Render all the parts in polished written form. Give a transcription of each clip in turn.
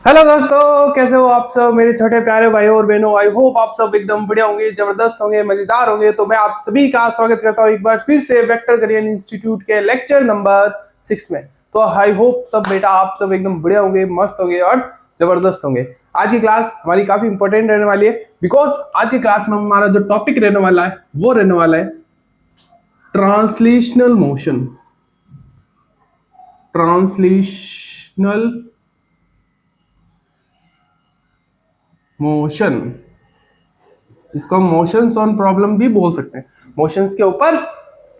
Hello दोस्तों, कैसे हो आप सब मेरे छोटे प्यारे भाइयों और बहनों। आई होप आप सब एकदम बढ़िया होंगे, जबरदस्त होंगे, मजेदार होंगे। तो मैं आप सभी का स्वागत करता हूं एक बार फिर से वेक्टर करियर इंस्टीट्यूट के लेक्चर नंबर 6 में। तो आई होप सब बेटा आप सब एकदम बढ़िया होंगे, मस्त होंगे और जबरदस्त होंगे। आज की क्लास हमारी काफी इंपॉर्टेंट रहने वाली है, बिकॉज आज की क्लास में हमारा जो टॉपिक रहने वाला है वो रहने वाला है ट्रांसलेशनल मोशन। ट्रांसलेशनल मोशन, इसको हम मोशंस ऑन प्रॉब्लम भी बोल सकते हैं, मोशंस के ऊपर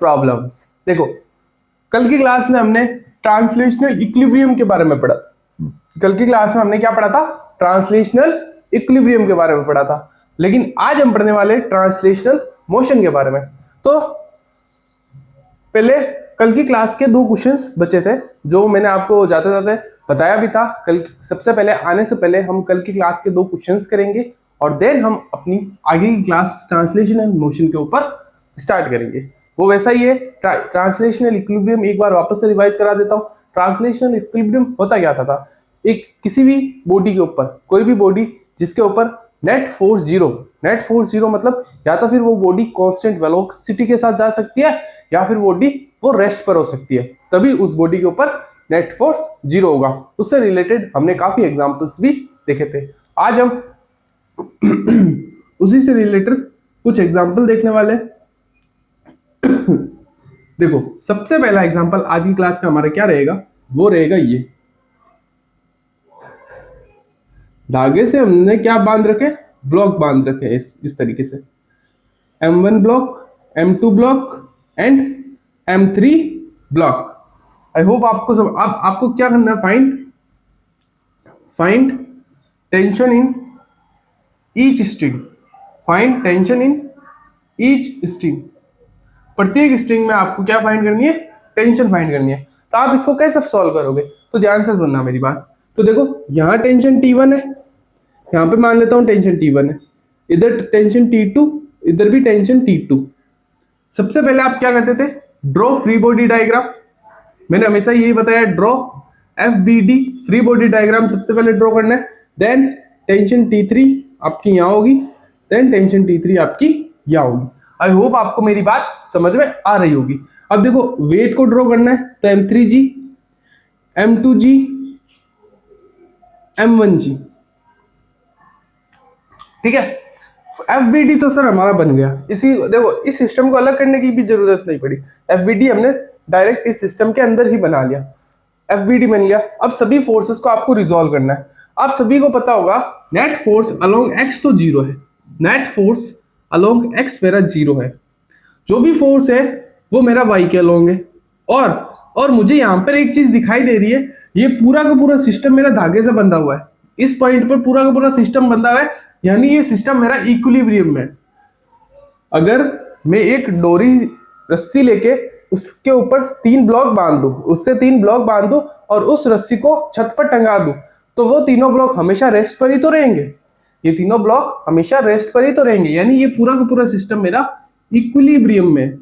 प्रॉब्लम्स। देखो, कल की क्लास में हमने ट्रांसलेशनल इक्विलिब्रियम के बारे में पढ़ा था। कल की क्लास में हमने क्या पढ़ा था? ट्रांसलेशनल इक्विलिब्रियम के बारे में पढ़ा था। लेकिन आज हम पढ़ने वाले ट्रांसलेशनल मोशन के बारे में। तो पहले कल की क्लास के 2 क्वेश्चंस बचे थे जो मैंने आपको जाते जाते बताया भी था। कल सबसे पहले आने से पहले हम कल की क्लास के 2 क्वेश्चंस करेंगे और देन हम अपनी आगे की क्लास ट्रांसलेशनल मोशन के ऊपर स्टार्ट करेंगे। वो वैसा ही है। ट्रांसलेशनल इक्विलिब्रियम एक बार वापस से रिवाइज करा देता हूँ। ट्रांसलेशनल इक्विलिब्रियम होता क्या था? एक किसी भी बॉडी के ऊपर, कोई भी बॉडी जिसके ऊपर नेट फोर्स जीरो मतलब या तो फिर वो बॉडी कांस्टेंट वेलोसिटी के साथ जा सकती है या फिर बॉडी वो रेस्ट पर हो सकती है, तभी उस बॉडी के ऊपर नेट फोर्स जीरो होगा। उससे रिलेटेड हमने काफी एग्जांपल्स भी देखे थे। आज हम उसी से रिलेटेड कुछ एग्जांपल देखने वाले। देखो, सबसे पहला एग्जांपल आज की क्लास का हमारा क्या रहेगा? वो रहेगा ये धागे से हमने क्या बांध रखे? ब्लॉक बांध रखे इस तरीके से, M1 block, M2 block and M3 block. I hope आपको सब आपको क्या करना है? Find tension in each string. Find tension in each string. प्रत्येक स्ट्रिंग में आपको क्या फाइंड करनी है? टेंशन फाइंड करनी है। तो आप इसको कैसे सॉल्व करोगे? तो ध्यान से सुनना मेरी बात। तो देखो, यहाँ टेंशन T1 है, यहाँ पे मान लेता हूँ टेंशन T1 है, इधर टेंशन T2, इधर भी टेंशन T2। सबसे पहले आप क्या करते थे? Draw free body diagram. मैंने हमेशा यही बताया, draw FBD, free body diagram सबसे पहले ड्रॉ करना है। देन टेंशन T3 आपकी यहाँ होगी, देन टेंशन T3 आपकी यहाँ होगी। आई होप आपको मेरी बात समझ में आ रही होगी। अब देखो, वेट को ड्रॉ करना है तो M3G, M2G, M1G। ठीक है, FBD तो सर हमारा बन गया। इसी देखो, इस सिस्टम को अलग करने की भी जरूरत नहीं पड़ी। FBD हमने डायरेक्ट इस सिस्टम के अंदर ही बना लिया। FBD बन गया। अब सभी फोर्सेस को आपको रिजॉल्व करना है। आप सभी को पता होगा नेट फोर्स अलोंग x तो जीरो है। नेट फोर्स अलोंग x मेरा जीरो है। जो भी फोर्स है वो मेरा y के अलोंग है। और मुझे यहाँ पर एक चीज दिखाई दे रही है, ये पूरा का पूरा सिस्टम मेरा धागे से बंधा हुआ है। इस पॉइंट पर पूरा का पूरा सिस्टम बंधा हुआ है, यानी ये सिस्टम मेरा इक्विलिब्रियम में। अगर मैं एक डोरी रस्सी लेके उसके ऊपर 3 ब्लॉक बांध दूं, उससे 3 ब्लॉक बांध दूं और उस रस्सी को छत पर टंगा दूं, तो वो तीनों ब्लॉक हमेशा रेस्ट पर ही तो रहेंगे। ये तीनों ब्लॉक हमेशा रेस्ट पर ही तो रहेंगे, यानी ये पूरा का पूरा सिस्टम मेरा इक्विलिब्रियम में।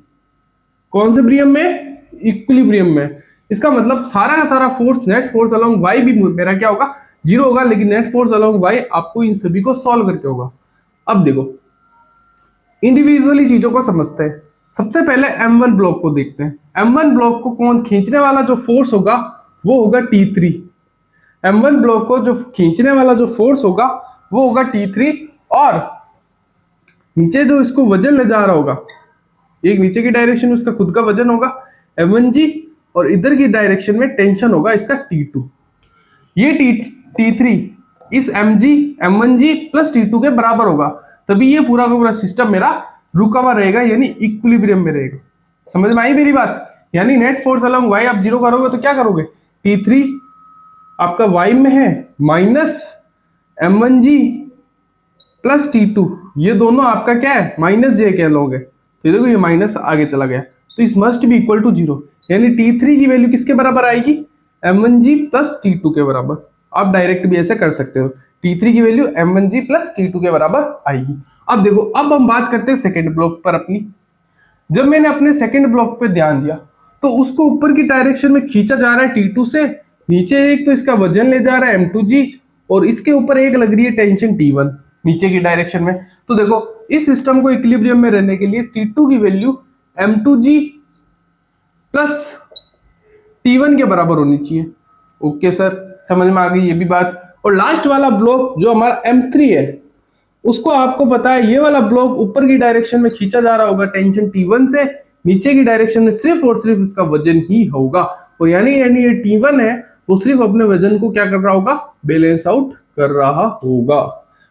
कौन से ब्रियम में? इक्विलिब्रियम में। इसका मतलब सारा का सारा force, net force along y भी मेरा क्या होगा? जीरो होगा, लेकिन नेट फोर्स अलोंग y आपको इन सभी को सॉल्व करके होगा। अब देखो, इंडिविजुअली चीजों को समझते हैं। सबसे पहले M1 ब्लॉक को देखते हैं। M1 ब्लॉक को कौन खींचने वाला जो फोर्स होगा वो होगा T3। M1 ब्लॉक को जो खींचने वाला जो फोर्स होगा वो होगा T3, और नीचे जो इसको वजन ले जा रहा होगा, एक नीचे की डायरेक्शन में उसका खुद का वजन होगा M1G, और इधर की डायरेक्शन में टेंशन होगा इसका T2। ये T3 इस M1G प्लस T2 के बराबर होगा, तभी ये पूरा का पूरा सिस्टम मेरा रुका हुआ रहेगा, यानी इक्विलिब्रियम में रहेगा। समझ में आई मेरी बात? यानी नेट फोर्स अलोंग y आप जीरो करोगे तो क्या करोगे? T3 आपका y में है माइनस M1G प्लस T2, ये दोनों आपका क्या है? माइनस J के अलोंग है। तो देखो, ये माइनस आगे चला गया, तो इस must be equal to zero, यानी T3 की वैल्यू किसके बराबर आएगी? M1G प्लस T2 के बराबर। आप डायरेक्ट भी ऐसे कर सकते हो, T3 की वैल्यू M1G प्लस T2 के बराबर आएगी। अब देखो, अब हम बात करते हैं सेकेंड ब्लॉक पर अपनी। जब मैंने अपने सेकेंड ब्लॉक पे ध्यान दिया तो उसको ऊपर की डायरेक्शन में खींचा जा रहा है T2 से, नीचे एक तो इसका वजन ले जा रहा है M2G, और इसके ऊपर एक लग रही है टेंशन T1 नीचे की डायरेक्शन में। तो देखो इस सिस्टम को इक्विलिब्रियम में रहने के लिए T2 की वैल्यू m2g प्लस T1 के बराबर होनी चाहिए। ओके सर, समझ में आ गई ये भी बात। और लास्ट वाला ब्लॉक जो हमारा m3 है, उसको आपको पता है ये वाला ब्लॉक ऊपर की डायरेक्शन में खींचा जा रहा होगा टेंशन T1 से, नीचे की डायरेक्शन में सिर्फ और सिर्फ इसका वजन ही होगा। और यानी ये T1 है वो सिर्फ अपने वजन को क्या कर रहा होगा, बैलेंस आउट कर रहा होगा।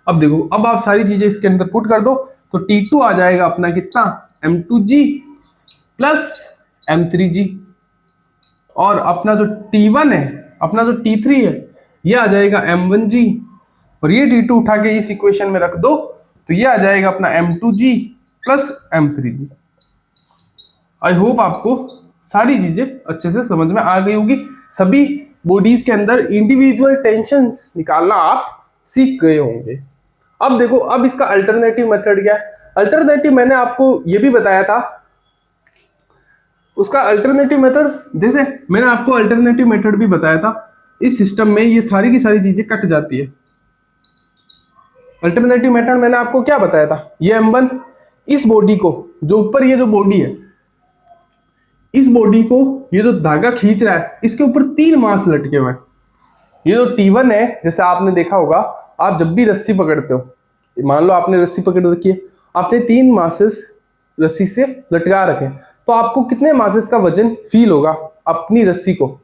अब देखो, अब आप सारी चीजें इसके अंदर पुट कर दो तो T2 आ जाएगा अपना कितना, m2g प्लस m3g, और अपना जो T1 है, अपना जो T3 है, ये आ जाएगा m1g, और ये T2 उठा के इस इक्वेशन में रख दो तो ये आ जाएगा अपना m2g plus m3g। I hope आपको सारी चीजें अच्छे से समझ में आ गई होगी। सभी बॉडीज के अंदर इंडिविजुअल टेंशंस निकालना आप सीख गए होंगे। अब देखो, अब इसका अल्टरनेटिव मेथड क्या है। अल्टरनेटिव मैंने आपको ये भी बताया था, उसका अल्टरनेटिव मेथड, जैसे मैंने आपको अल्टरनेटिव मेथड भी बताया था, इस सिस्टम में ये सारी की सारी चीजें कट जाती है। अल्टरनेटिव मेथड मैंने आपको क्या बताया था, ये m1 इस बॉडी को, जो ऊपर ये जो बॉडी है, इस बॉडी को ये जो धागा खींच रहा है, इसके ऊपर 3 मास लटके हुए हैं। ये जो T1 है, जैसे आपने देखा होगा, आप जब भी रस्सी पकड़ते हो, मान लो आपने रस्सी पकड़ रखी है, आपने 3 मासेस रस्सी से लटका रखे, तो आपको कितने मासेस का वजन फील होगा अपनी रस्सी को,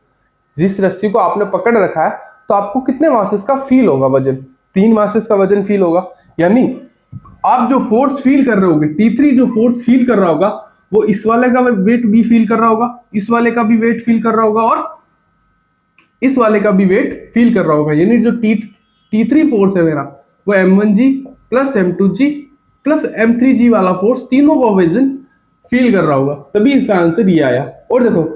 जिस रस्सी को आपने पकड़ रखा है, तो आपको कितने मासेस का फील होगा वजन, 3 मासेस का वजन फील होगा। यानी आप जो फोर्स फील कर रहे होगे, T3 जो फोर्स फील कर रहा होगा, वो इस वाले का वेट भी फील कर रहा होगा, इस वाले का भी वेट फील कर रहा होगा, और इस वाले का भी वेट फील कर रहा होगा। यानी जो T3 फोर्स है मेरा, वो m1g plus m2g plus m3g वाला फोर्स तीनों का वजन फील कर रहा होगा, तभी इसका आंसर ये आया। और देखो,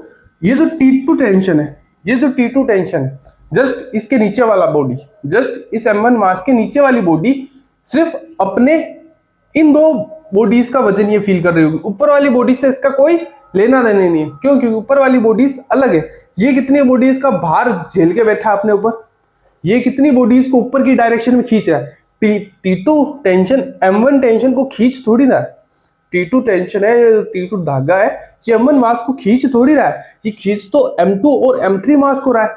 ये जो T2 टेंशन है, ये जो T2 टेंशन है, जस्ट इसके नीचे वाला बॉडी, जस्ट इस m1 मास के नीचे वाली बॉडी सिर्फ अपने इन 2 बॉडीज का वजन ये फील कर रही होगी। ऊपर वाली बॉडी से इसका कोई लेना देना नहीं है, क्यों, क्योंकि ऊपर वाली बॉडीज अलग है। ये कितनी बॉडीज का भार झेल के बैठा है अपने ऊपर, ये कितनी बॉडीज को ऊपर की डायरेक्शन में खींच रहा है। T2 टेंशन m1 टेंशन को खींच थोड़ी रहा है, T2 टेंशन है, T2 धागा है, ये m1 मास को खींच थोड़ी रहा है, ये खींच तो m2 और m3 मास को रहा है।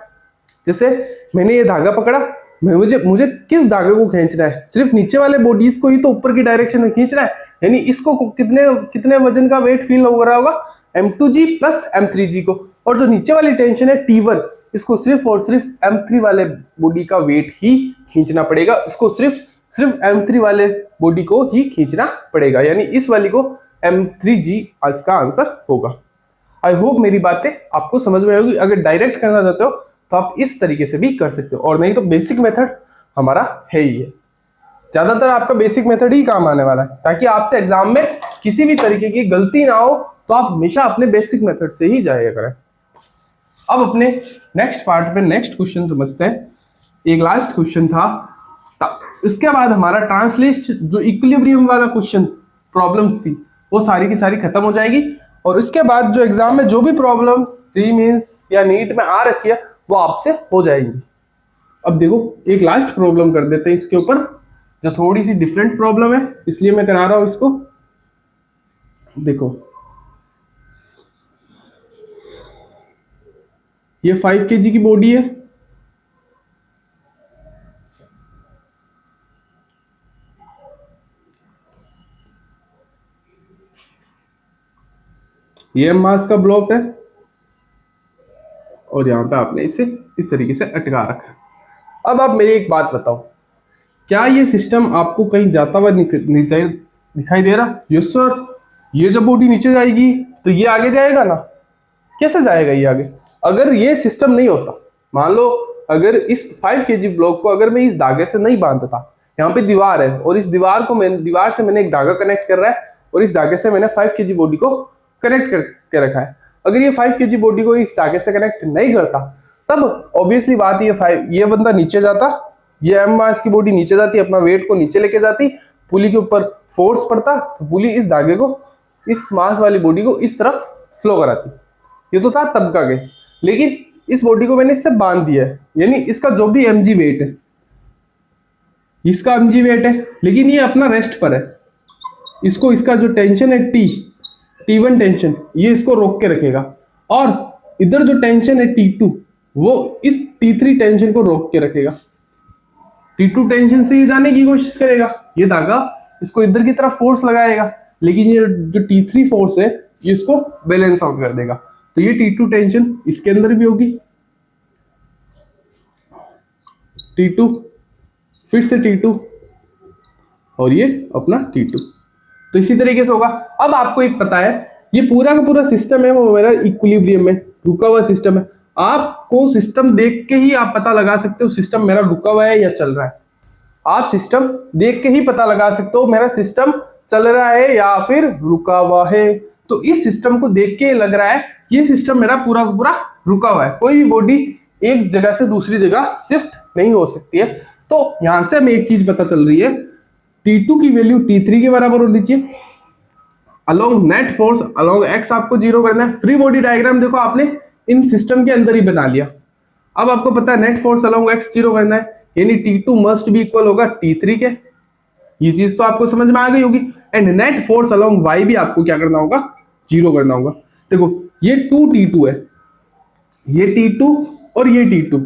जैसे मैंने ये धागा पकड़ा, मुझे किस धागे को खींचना है, सिर्फ नीचे वाले बॉडीज को ही तो ऊपर की डायरेक्शन में खींच रहा है। यानी इसको कितने वजन का वेट फील हो रहा होगा, m2g प्लस m3g को। और जो नीचे वाली टेंशन है T1, इसको सिर्फ और सिर्फ m3 वाले बॉडी का वेट ही खींचना पड़ेगा, इसको सिर्फ m3 वाले बॉडी को ही खींचना पड़ेगा। यानी इस वाली को m3g इसका आंसर होगा। आई होप मेरी बातें आपको समझ में आएगी। अगर डायरेक्ट करना चाहते हो तो आप इस तरीके से भी कर सकते हो, और नहीं तो बेसिक मेथड हमारा है ही है। ज्यादातर आपका बेसिक मेथड ही काम आने वाला है, ताकि आपसे एग्जाम में किसी भी तरीके की गलती ना हो, तो आप हमेशा अपने बेसिक मेथड से ही जाया करें। अब अपने नेक्स्ट पार्ट पे नेक्स्ट क्वेश्चन समझते हैं। एक लास्ट क्वेश्चन था, इसके बाद हमारा ट्रांसलेशन, जो इक्विलिब्रियम वाला क्वेश्चन प्रॉब्लम्स थी, वो सारी की सारी खत्म हो जाएगी। और उसके बाद जो एग्जाम में जो भी प्रॉब्लम सी मीन्स या नीट में आ रखी है, वो आपसे हो जाएंगी। अब देखो, एक लास्ट प्रॉब्लम कर देते हैं इसके ऊपर, जो थोड़ी सी डिफरेंट प्रॉब्लम है, इसलिए मैं करा रहा हूं इसको। देखो, ये 5 kg की बॉडी है, ये मास का ब्लॉक है, और यहां पे आपने इसे इस तरीके से अटका रखा है। अब आप मेरी एक बात बताओ, क्या ये सिस्टम आपको कहीं जाता हुआ दिखाई दे रहा? यस सर, ये जब बॉडी नीचे जाएगी तो ये आगे जाएगा ना। कैसे जाएगा ये आगे? अगर ये सिस्टम नहीं होता, मान लो अगर इस 5 kg ब्लॉक को अगर मैं इस धागे से नहीं बांधता, यहाँ पे दीवार है और इस दीवार से मैंने एक धागा कनेक्ट कर रहा है, और इस धागे से मैंने 5 kg बॉडी को कनेक्ट करके रखा है। अगर ये 5 kg बॉडी को इस धागे से कनेक्ट नहीं करता, तब ऑब्वियसली बात ये बंदा नीचे जाता, ये m मास की बॉडी नीचे जाती, अपना वेट को नीचे लेके जाती, पुली के ऊपर फोर्स पड़ता, तो पुली इस धागे को, इस मास वाली बॉडी को इस तरफ फ्लो कराती। ये तो था तब का केस। लेकिन इस बॉडी को मैंने इससे बांध दिया है, यानी इसका जो भी mg वेट है, इसका mg वेट है, लेकिन ये अपना रेस्ट पर है। इसको इसका जो टेंशन है T1 टेंशन, ये इसको रोक के रखेगा, और इधर जो टेंशन है T2 वो इस T3 टेंशन को रोक के रखेगा। T2 टेंशन से ये जाने की कोशिश करेगा, ये धागा इसको इधर की तरफ फोर्स लगाएगा, लेकिन ये जो T3 फोर्स है ये इसको बैलेंस आउट कर देगा। तो ये T2 टेंशन इसके अंदर भी होगी, T2 फिर से T2 और ये अपना T2। तो इसी तरीके से होगा। अब आपको एक पता है ये पूरा का पूरा सिस्टम है वो मेरा इक्विलिब्रियम में रुका हुआ सिस्टम है। आपको सिस्टम देख के ही आप पता लगा सकते हो सिस्टम मेरा रुका हुआ है या चल रहा है। आप सिस्टम देख के ही पता लगा सकते हो मेरा सिस्टम चल रहा है या फिर रुका हुआ है। तो इस सिस्टम को देख के लग रहा है ये सिस्टम मेरा पूरा का पूरा रुका हुआ है, कोई भी बॉडी एक जगह से दूसरी जगह शिफ्ट नहीं हो सकती है। तो यहां से हमें एक चीज पता चल रही है, T2 की वैल्यू T3 के बराबर होनी चाहिए। Along net force along x आपको 0 करना है। फ्री बॉडी डायग्राम देखो आपने इन सिस्टम के अंदर ही बना लिया। अब आपको पता है नेट फोर्स अलोंग एक्स 0 करना है, यानी T2 मस्ट भी इक्वल होगा T3 के। ये चीज तो आपको समझ में आ गई होगी। And net force along Y भी आपको क्या करना होगा, 0 करना होगा। देखो ये 2T2 है, ये T2 और ये T2,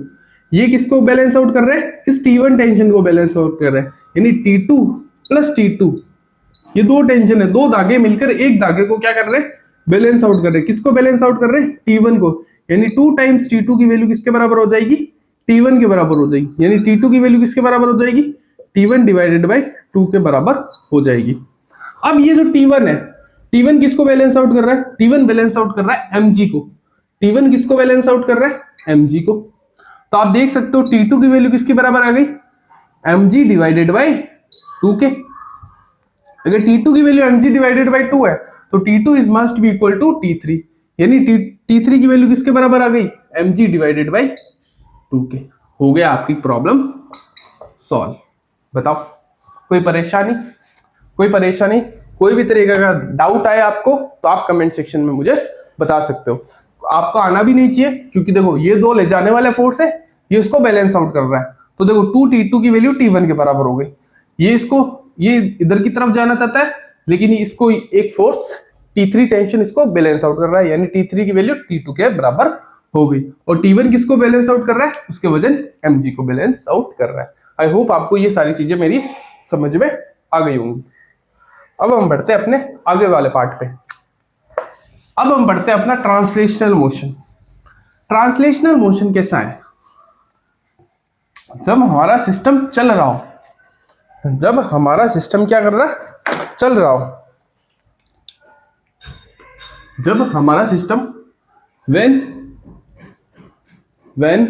ये किसको बैलेंस आउट कर रहे हैं, इस T1 टेंशन को बैलेंस आउट कर रहे हैं। यानी T2 प्लस T2, ये दो टेंशन है, दो धागे मिलकर एक धागे को क्या कर रहे हैं, बैलेंस आउट कर रहे हैं। किसको बैलेंस आउट कर रहे हैं, T1 को। यानी 2 टाइम्स T2 की वैल्यू किसके बराबर हो जाएगी, T1 के बराबर हो जाएगी। यानी T2 की वैल्यू किसके बराबर हो जाएगी, T1 डिवाइडेड बाई 2 के बराबर हो जाएगी। अब ये जो T1 है, T1 किसको बैलेंस आउट कर रहा है, T1 बैलेंस आउट कर रहा है mg को। T1 किसको बैलेंस आउट कर रहा है, mg को। तो आप देख सकते हो T2 की वैल्यू किसके बराबर आ गई, mg डिवाइडेड बाई 2 के। अगर T2 की वैल्यू mg डिवाइडेड बाई 2 है तो T2 is must be equal to T3, यानी T3 की वैल्यू किसके बराबर आ गई, mg डिवाइडेड बाई 2 के। हो गया आपकी प्रॉब्लम सॉल्व। बताओ कोई परेशानी, कोई परेशानी, कोई भी तरीके का डाउट आए आपको तो आप कमेंट सेक्शन में मुझे बता सकते हो। आपको आना भी नहीं चाहिए, क्योंकि देखो ये दो ले जाने वाले फोर्स है, ये इसको बैलेंस आउट कर रहा है। तो देखो 2T2 की वैल्यू T1 के बराबर हो गई। ये इसको ये इधर की तरफ जाना चाहता है, लेकिन इसको एक फोर्स T3 टेंशन इसको बैलेंस आउट कर रहा है, यानी T3 की वैल्यू T2 के बराबर हो गई। और T1 किसको बैलेंस आउट कर रहा है, उसके वजन mg को बैलेंस आउट कर रहा है। आई होप आपको ये सारी चीजें मेरी समझ में आ गई होंगी। अब हम बढ़ते हैं अपने आगे वाले पार्ट पे। अब हम बढ़ते हैं अपना ट्रांसलेशनल मोशन। ट्रांसलेशनल मोशन कैसा है, जब हमारा सिस्टम चल रहा हो, जब हमारा सिस्टम क्या कर रहा है, चल रहा हो, जब हमारा system when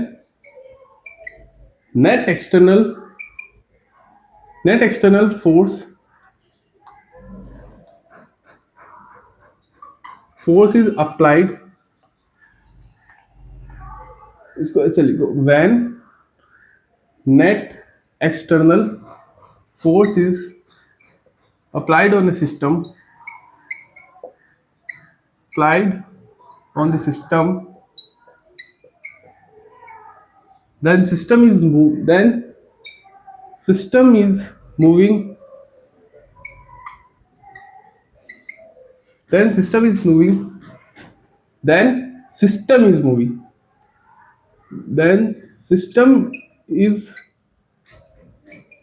net external force is applied, इसको चलिए, when net external force is applied on the system, then system is moving, then system is moving, then system is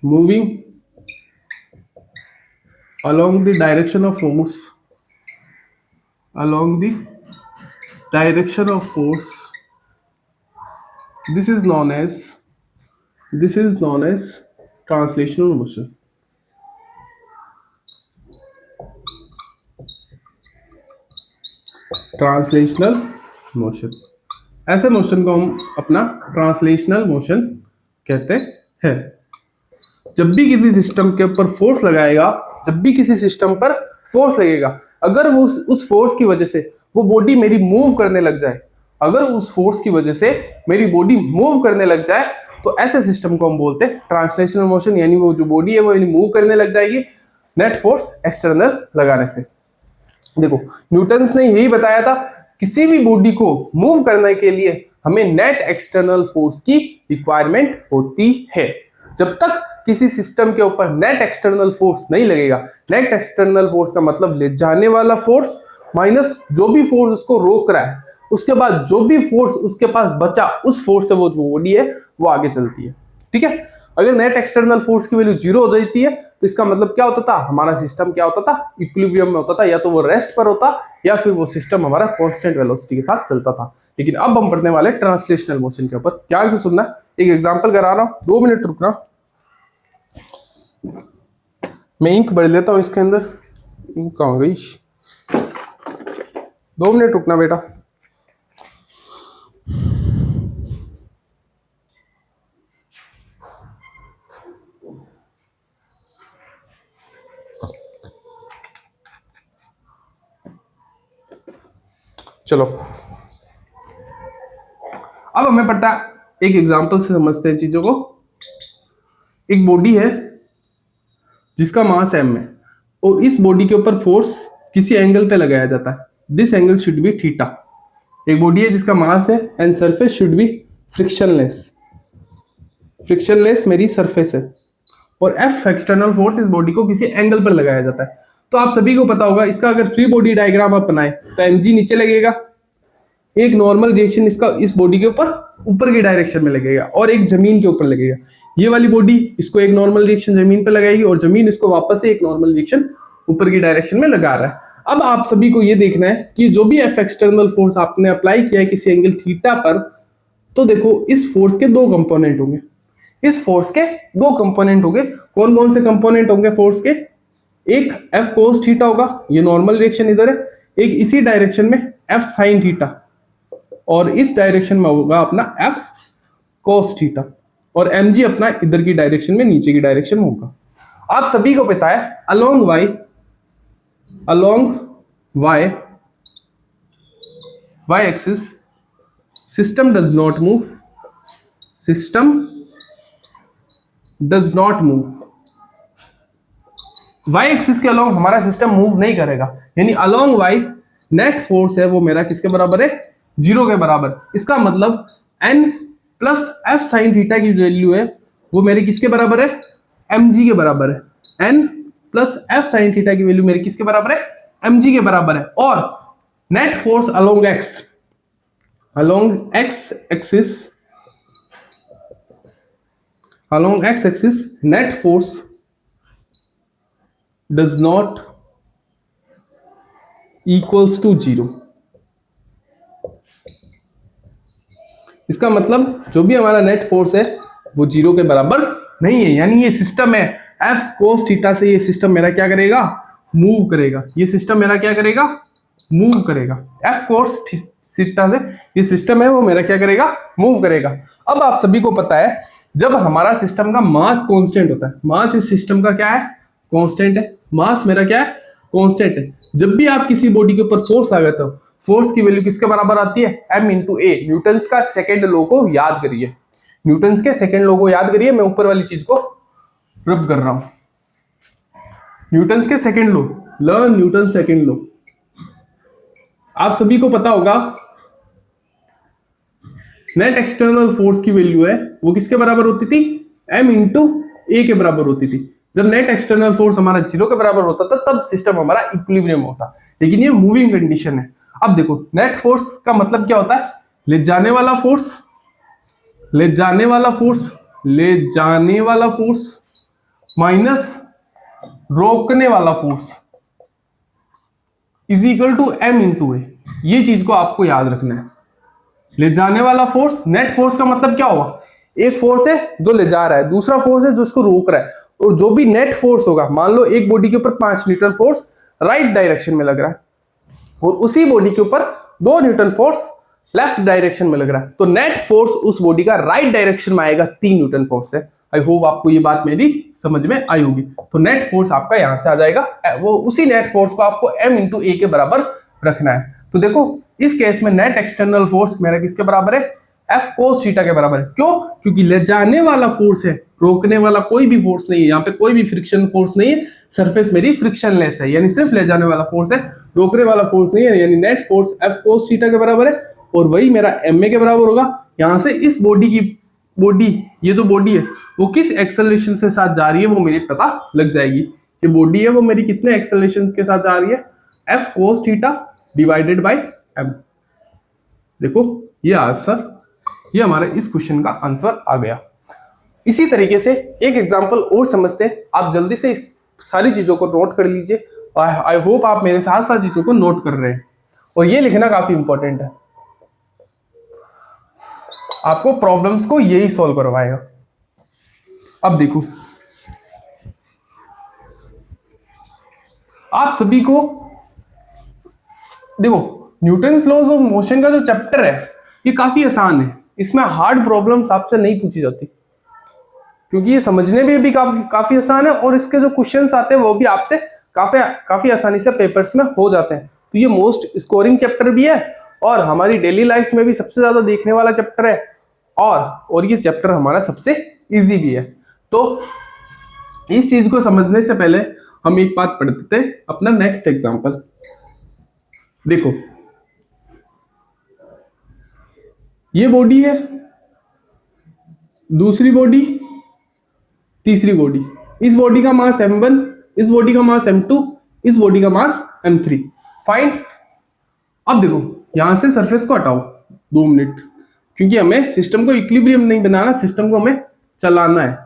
moving along the direction of force, this is known as translational motion। Translational motion, ऐसे motion को हम अपना translational motion कहते हैं। जब भी किसी system के ऊपर फोर्स लगाएगा, जब भी किसी सिस्टम पर फोर्स लगेगा, अगर वो उस फोर्स की वजह से वो बॉडी मेरी मूव करने लग जाए, अगर उस फोर्स की वजह से मेरी बॉडी मूव करने लग जाए, तो ऐसे सिस्टम को हम बोलते हैं ट्रांसलेशनल मोशन। यानी वो जो बॉडी है वो मूव करने लग जाएगी नेट फोर्स एक्सटर्नल लगाने से। देखो न्यूटन्स ने यही बताया था, किसी भी बॉडी को मूव करने के लिए हमें नेट एक्सटर्नल फोर्स की रिक्वायरमेंट होती है। जब तक किसी सिस्टम के ऊपर नेट एक्सटर्नल फोर्स नहीं लगेगा। नेट एक्सटर्नल फोर्स का मतलब ले जाने वाला फोर्स माइनस जो भी फोर्स उसको रोक रहा है, उसके बाद जो भी फोर्स उसके पास बचा उस फोर्स से वो बॉडी है वो आगे चलती है। ठीक है, अगर नेट एक्सटर्नल फोर्स की वैल्यू 0 हो जाती है तो इसका मतलब क्या होता था, हमारा सिस्टम क्या होता था, इक्विलिब्रियम में होता था, या तो वो रेस्ट पर होता या फिर वो सिस्टम हमारा कांस्टेंट वेलोसिटी के साथ चलता था। लेकिन अब हम पढ़ने वाले ट्रांसलेशनल मोशन के ऊपर, ध्यान से सुनना। एक एग्जांपल करा रहा हूं, 2 मिनट रुकना, मैं इंक भर लेता हूं इसके अंदर। इंक कहां गई, 2 मिनट रुकना बेटा। चलो अब हमें पता है, एक एग्जांपल से समझते हैं चीजों को। एक बॉडी है जिसका मास m है और इस बॉडी के ऊपर फोर्स किसी एंगल पे लगाया जाता है। This angle should be theta. एक बॉडी है जिसका मास है and surface should be frictionless. Frictionless मेरी सरफेस है और F एक्सटर्नल फोर्स इस बॉडी को किसी एंगल पर लगाया जाता है। तो आप सभी को पता होगा, इसका अगर फ्री बॉडी डायग्राम आप बनाए तो mg नीचे लगेगा, एक नॉर्मल रिएक्शन इसका इस बॉडी के ऊपर की डायरेक्शन में लगेगा और एक जमीन के ऊपर लगेगा। ये वाली बॉडी इसको एक नॉर्मल रिएक्शन जमीन पे लगाएगी और जमीन इसको वापस से एक नॉर्मल रिएक्शन ऊपर की डायरेक्शन में लगा रहा है। अब आप सभी को ये देखना है कि जो भी F एक्सटर्नल फोर्स आपने अप्लाई किया है किसी एंगल थीटा पर, तो देखो इस फोर्स के 2 कंपोनेंट होंगे। इस फोर्स के 2 कंपोनेंट होंगे। कौन कौन से कंपोनेंट होंगे फोर्स के? एक F cos थीटा होगा, ये नॉर्मल रिएक्शन इधर है, एक इसी डायरेक्शन में F sin थीटा, और इस डायरेक्शन में होगा अपना F cos थीटा, और mg अपना इधर की डायरेक्शन में नीचे की डायरेक्शन में होगा। आप सभी को पता है along y axis system does not move y axis के अलोंग हमारा सिस्टम मूव नहीं करेगा, यानी अलोंग y नेट फोर्स है वो मेरा किसके बराबर है? 0 के बराबर। इसका मतलब n plus F sin theta की वैल्यू है वो मेरे किसके बराबर है? mg के बराबर है। n plus F sin theta की वैल्यू मेरी किसके बराबर है? mg के बराबर है। और net force along x axis net force does not equals to 0। इसका मतलब जो भी हमारा नेट फोर्स है वो 0 के बराबर नहीं है, यानी ये सिस्टम है F cos थीटा से ये सिस्टम मेरा क्या करेगा? मूव करेगा। ये सिस्टम मेरा क्या करेगा? मूव करेगा। F cos थीटा से ये सिस्टम है वो मेरा क्या करेगा? मूव करेगा। अब आप सभी को पता है जब हमारा सिस्टम का मास कांस्टेंट होता है, मास इस सिस्टम का क्या है? कांस्टेंट है। मास मेरा क्या है? कांस्टेंट है। जब भी आप किसी बॉडी के ऊपर फोर्स लगाते हो, फोर्स की वैल्यू किसके बराबर आती है? m इंटू ए। न्यूटन्स का सेकेंड लॉ को याद करिए, न्यूटन्स के सेकेंड लॉ को याद करिए। मैं ऊपर वाली चीज को रब कर रहा हूं। न्यूटन्स के second law, learn Newton second law. आप सभी को पता होगा नेट एक्सटर्नल फोर्स की वैल्यू है वो किसके बराबर होती थी? m इंटू ए के बराबर होती थी। जब नेट एक्सटर्नल फोर्स हमारा 0 के बराबर होता था तब सिस्टम हमारा इक्विलिब्रियम होता, लेकिन ये मूविंग कंडीशन है। अब देखो नेट फोर्स का मतलब क्या होता है? ले जाने वाला फोर्स माइनस रोकने वाला force is equal to m into a. ये चीज को आपको याद रखना है। ले जाने वाला फोर्स, नेट फोर्स का मतलब क्या होगा? एक फोर्स है जो ले जा रहा है, दूसरा फोर्स है जो इसको रोक रहा है, और जो भी नेट फोर्स होगा, मान लो एक बॉडी के ऊपर 5 न्यूटन फोर्स राइट डायरेक्शन में लग रहा है और उसी बॉडी के ऊपर 2 न्यूटन फोर्स लेफ्ट डायरेक्शन में लग रहा है, तो नेट फोर्स उस बॉडी का राइट डायरेक्शन में आएगा 3 न्यूटन फोर्स से। आई होप आपको ये बात मेरी समझ में आई होगी। तो नेट फोर्स आपका यहां से आ जाएगा, वो उसी नेट फोर्स को आपको m इंटू ए के बराबर रखना है। तो देखो इस केस में नेट एक्सटर्नल फोर्स मेरा किसके बराबर है? F cos थीटा के बराबर है। क्यों? क्योंकि ले जाने वाला फोर्स है, रोकने वाला कोई भी फोर्स नहीं है, यहाँ पे कोई भी फ्रिक्शन फोर्स नहीं है, सरफेस मेरी फ्रिक्शनलेस है, यानी सिर्फ ले जाने वाला फोर्स है, रोकने वाला फोर्स नहीं है, यानी net force F cos theta के बराबर है और वही मेरा ma के बराबर होगा। यहाँ से इस बॉडी की बॉडी, ये जो बॉडी है वो किस एक्सेलरेशन से साथ जा रही है वो मेरी पता लग जाएगी। ये बॉडी है वो मेरी कितने एक्सेलरेशन के साथ जा रही है, F cos theta divided by M. देखो ये आंसर, ये हमारा इस क्वेश्चन का आंसर आ गया। इसी तरीके से एक एग्जांपल और समझते हैं, आप जल्दी से इस सारी चीजों को नोट कर लीजिए। आई होप आप मेरे साथ साथ चीजों को नोट कर रहे हैं, और ये लिखना काफी इंपॉर्टेंट है, आपको प्रॉब्लम्स को यही सॉल्व करवाएगा। अब देखो, आप सभी को देखो न्यूटन्स लॉज ऑफ मोशन का जो चैप्टर है ये काफी आसान है, इसमें हार्ड प्रॉब्लम्स आपसे नहीं पूछी जाती, क्योंकि ये समझने में भी काफी आसान है, और इसके जो क्वेश्चंस आते हैं वो भी आपसे काफी आसानी से पेपर्स में हो जाते हैं। तो ये मोस्ट स्कोरिंग चैप्टर भी है, और हमारी डेली लाइफ में भी सबसे ज्यादा देखने वाला चैप्टर है, और ये चैप्टर हमारा सबसे इजी भी है। तो इस चीज को समझने से पहले हम एक बात पढ़ देते हैं, अपना नेक्स्ट एग्जांपल देखो। ये बॉडी है, दूसरी बॉडी, तीसरी बॉडी। इस बॉडी का मास m1, इस बॉडी का मास m2, इस बॉडी का मास m3। फाइंड। अब देखो यहां से सरफेस को हटाओ 2 मिनट, क्योंकि हमें सिस्टम को इक्विलिब्रियम नहीं बनाना, सिस्टम को हमें चलाना है।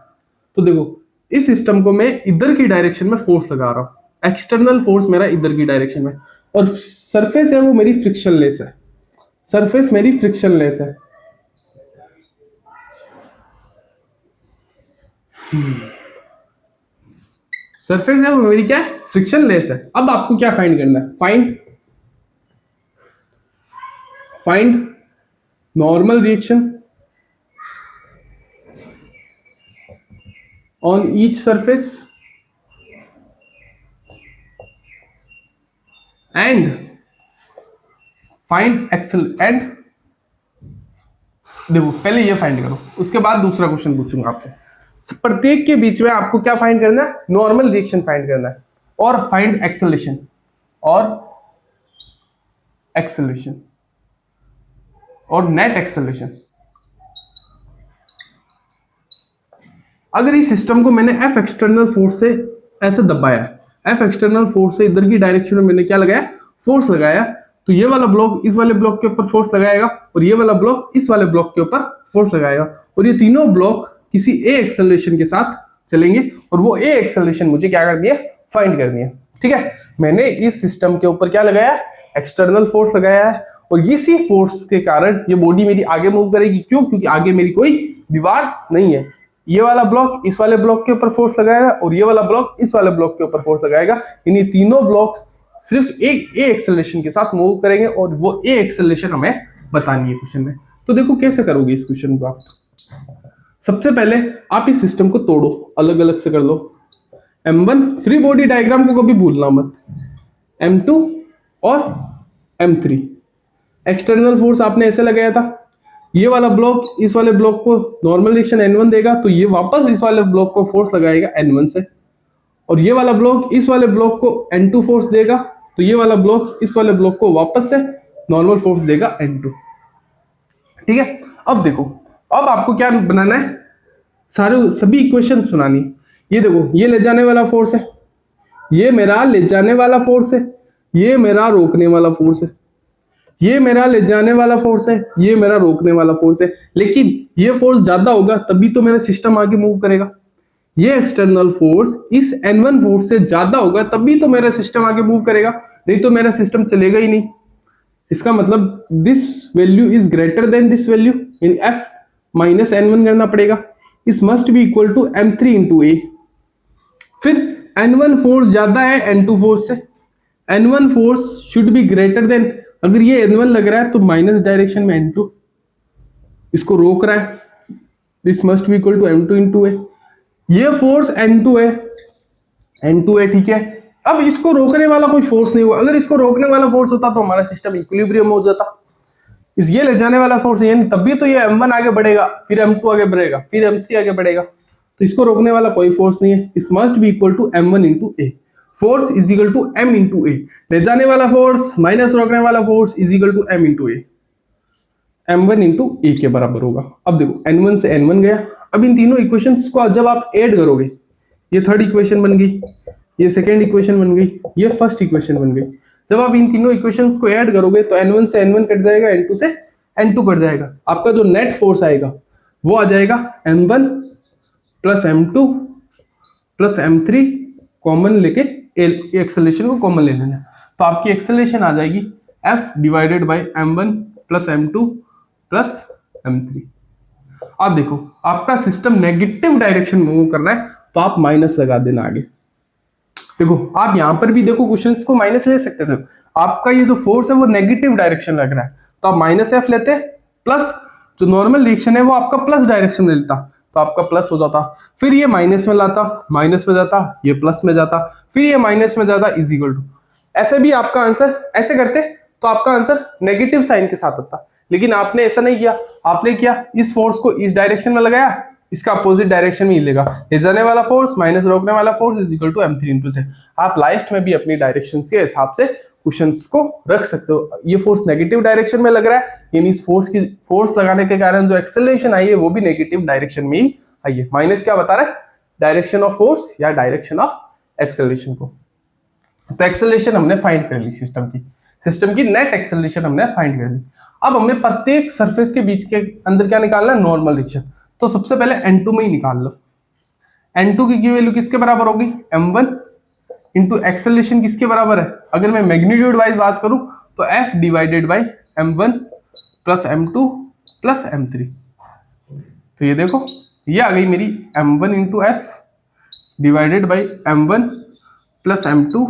तो देखो इस सिस्टम को मैं इधर की डायरेक्शन में फोर्स लगा रहा हूं, एक्सटर्नल फोर्स मेरा इधर की डायरेक्शन में, और सरफेस है वो मेरी फ्रिक्शनलेस है, सरफेस मेरी फ्रिक्शनलेस है। सरफेस है वो मेरी क्या है, फ्रिक्शनलेस है। अब आपको क्या फाइंड करना है, find normal reaction on each surface and find accel and. देखो पहले ये फाइंड करो, उसके बाद दूसरा क्वेश्चन पूछूंगा आपसे। प्रत्येक के बीच में आपको क्या फाइंड करना है, नॉर्मल रिएक्शन फाइंड करना है, और फाइंड एक्सेलरेशन और नेट एक्सेलरेशन। अगर इस सिस्टम को मैंने एफ एक्सटर्नल फोर्स से ऐसे दबाया, एफ एक्सटर्नल फोर्स से इधर की डायरेक्शन में मैंने क्या लगाया, फोर्स लगाया, तो ये वाला ब्लॉक इस वाले ब्लॉक के ऊपर फोर्स लगाएगा, और ये वाला ब्लॉक इस वाले ब्लॉक के ऊपर फोर्स लगाएगा, और ये तीनों ब्लॉक किसी ए एक्सेलरेशन के साथ चलेंगे, और वो ए एक्सेलरेशन मुझे क्या करनी है, फाइंड करनी है। ठीक है, मैंने इस सिस्टम के ऊपर क्या लगाया, एक्सटर्नल फोर्स लगाया है, और इसी फोर्स के कारण ये बॉडी मेरी आगे मूव करेगी। क्यों? क्योंकि आगे मेरी कोई दीवार नहीं है। ये वाला ब्लॉक इस वाले ब्लॉक के ऊपर फोर्स लगाएगा, और ये वाला ब्लॉक इस वाले ब्लॉक के ऊपर फोर्स लगाएगा। इन्हीं तीनों ब्लॉक्स सिर्फ एक ए एक्सेलरेशन के साथ मूव करेंगे, और वो ए एक्सेलरेशन हमें बतानी है क्वेश्चन में। तो देखो कैसे करोगे इस क्वेश्चन को आप। सबसे पहले आप इस सिस्टम को तोड़ो, अलग अलग से कर लो। M1 फ्री बॉडी डायग्राम को कभी भूलना मत, M2 और M3 एक्सटर्नल फोर्स आपने ऐसे लगाया था। ये वाला ब्लॉक इस वाले ब्लॉक को नॉर्मल रिएक्शन N1 देगा, तो ये वापस इस वाले ब्लॉक को फोर्स लगाएगा N1 से, और ये वाला ब्लॉक इस वाले ब्लॉक को N2 फोर्स देगा, तो ये वाला ब्लॉक इस वाले ब्लॉक को वापस से नॉर्मल फोर्स देगा N2। ठीक है, अब देखो, अब आपको क्या बनाना है, सभी इक्वेशन सुनानी। ये देखो, ये ले जाने वाला फोर्स है, ये मेरा ले जाने वाला फोर्स है, ये मेरा रोकने वाला फोर्स है, ये मेरा ले जाने वाला फोर्स है, ये मेरा रोकने वाला फोर्स है। लेकिन ये फोर्स ज्यादा होगा तभी तो मेरा सिस्टम आगे मूव करेगा। ये एक्सटर्नल फोर्स इस N1 फोर्स से ज्यादा होगा तभी तो मेरा सिस्टम आगे मूव करेगा, नहीं तो मेरा सिस्टम चलेगा ही नहीं। इसका मतलब this value is greater than this value, इन F माइनस N1 करना पड़ेगा। इस must be equal to M3 into a. फिर N1 फोर्स ज्यादा है N2 फोर्स से, N1 force should be greater than, अगर ये N1 लग रहा है तो माइनस डायरेक्शन में N2 इसको रोक रहा है, this must be equal to M2 into a. ये फोर्स N2 है, ठीक है। अब इसको रोकने वाला कोई फोर्स नहीं हुआ, अगर इसको रोकने वाला फोर्स होता तो हमारा सिस्टम इक्विलिब्रियम हो जाता। इस ये ले जाने वाला फोर्स है, यानी तभी तो ये M1 आगे बढ़ेगा, फिर M2 आगे बढ़ेगा, फिर M3 आगे बढ़ेगा, तो इसको रोकने वाला कोई फोर्स नहीं है। इस must be equal to M1 into a. Force is equal to M into a, ले जाने वाला फोर्स माइनस रोकने वाला force is equal to M into a. m1 into a के बराबर होगा। अब देखो n1 से n1 गया। अब इन तीनों इक्वेशंस को जब आप ऐड करोगे, ये थर्ड इक्वेशन बन गई, ये सेकेंड इक्वेशन बन गई, ये फर्स्ट इक्वेशन बन गई। जब आप इन तीनों इक्वेशंस को ऐड करोगे तो n1 से n1 कट जाएगा, n2 से n2 कट जाएगा। आपका जो नेट फोर्स आएगा वो आ जाएगा m1 plus m2 plus m3 common लेके एक्सेलरेशन को कॉमन ले लेना, तो आपकी एक्सेलरेशन आ जाएगी f divided by m1 plus m2 plus m3। अब देखो आपका सिस्टम नेगेटिव डायरेक्शन में मूव कर रहा है तो आप माइनस लगा देना आगे। देखो आप यहां पर भी देखो क्वेश्चंस को माइनस ले सकते थे। आपका ये जो फोर्स है वो नेगेटिव डायरेक्शन लग रहा है तो आप माइनस एफ लेते, प्लस जो नॉर्मल रिएक्शन है वो आपका प्लस डायरेक्शन में लेता तो आपका प्लस हो जाता, फिर ये माइनस में लाता, माइनस में जाता, ये प्लस में जाता, फिर ये माइनस में जाता, इज इक्वल टू। ऐसे भी आपका आंसर ऐसे करते तो आपका आंसर नेगेटिव साइन के साथ आता, लेकिन आपने ऐसा नहीं किया। आपने क्या इस फोर्स को इस डायरेक्शन में लगाया, इसका अपोजिट डायरेक्शन में ही लेगा। ले जाने वाला फोर्स माइनस रोकने वाला force is equal to m3 into थे। आप लास्ट में भी अपनी डायरेक्शन के हिसाब से क्वेश्चंस को रख सकते हो। ये फोर्स नेगेटिव डायरेक्शन में लग रहा है, यानी इस फोर्स लगाने के कारण जो एक्सेलरेशन आई है वो भी नेगेटिव डायरेक्शन में ही आई है। माइनस क्या बता रहा है, डायरेक्शन ऑफ फोर्स या डायरेक्शन ऑफ एक्सेलरेशन को। तो एक्सेलरेशन हमने फाइंड कर ली, सिस्टम की नेट एक्सेलरेशन हमने फाइंड कर ली। अब हमें प्रत्येक सरफेस के बीच के अंदर क्या निकालना है, नॉर्मल रिएक्शन। तो सबसे पहले n2 में ही निकाल लो। n2 की वैल्यू किसके बराबर होगी, m1 इंटू एक्सेलरेशन किसके बराबर है, अगर मैं मैग्नीट्यूड वाइज बात करूं तो f divided by m1 plus m2 plus m3। तो ये देखो ये आ गई मेरी m1 into F divided by m1 plus m2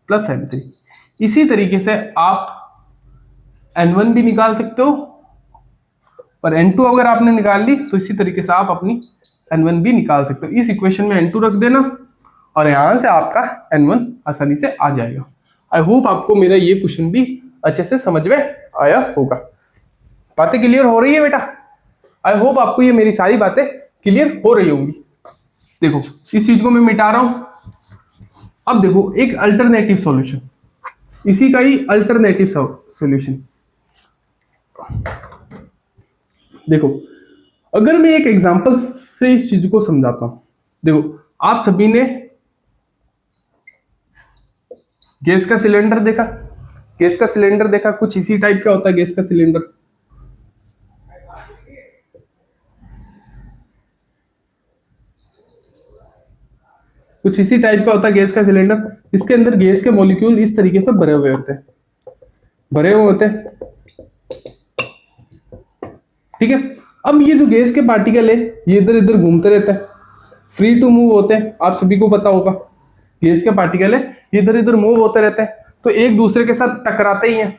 plus m3। इसी तरीके से आप n1 भी निकाल सकते हो, और n2 अगर आपने निकाल ली तो इसी तरीके से आप अपनी n1 भी निकाल सकते हो। इस इक्वेशन में n2 रख देना और यहां से आपका n1 आसानी से आ जाएगा। आई होप आपको मेरा ये क्वेश्चन भी अच्छे से समझ में आया होगा। बातें क्लियर हो रही है बेटा? आई होप आपको ये मेरी सारी बातें क्लियर हो रही होंगी। देखो इस चीज को मैं मिटा रहा हूं। अब देखो एक अल्टरनेटिव सॉल्यूशन, इसी का ही अल्टरनेटिव सॉल्यूशन। देखो अगर मैं एक एग्जांपल से इस चीज को समझाता हूं। देखो आप सभी ने गैस का सिलेंडर देखा, गैस का सिलेंडर देखा, कुछ इसी टाइप का होता है गैस का सिलेंडर। कुछ इसी टाइप का होता है गैस का सिलेंडर। इसके अंदर गैस के मॉलिक्यूल इस तरीके से भरे हुए होते हैं, भरे हुए होते हैं, ठीक है। अब ये जो गैस के पार्टिकल है ये इधर इधर घूमते रहते हैं, फ्री टू मूव होते हैं। आप सभी को पता होगा गैस के पार्टिकल है ये इधर इधर मूव होते रहते हैं, तो एक दूसरे के साथ टकराते ही हैं,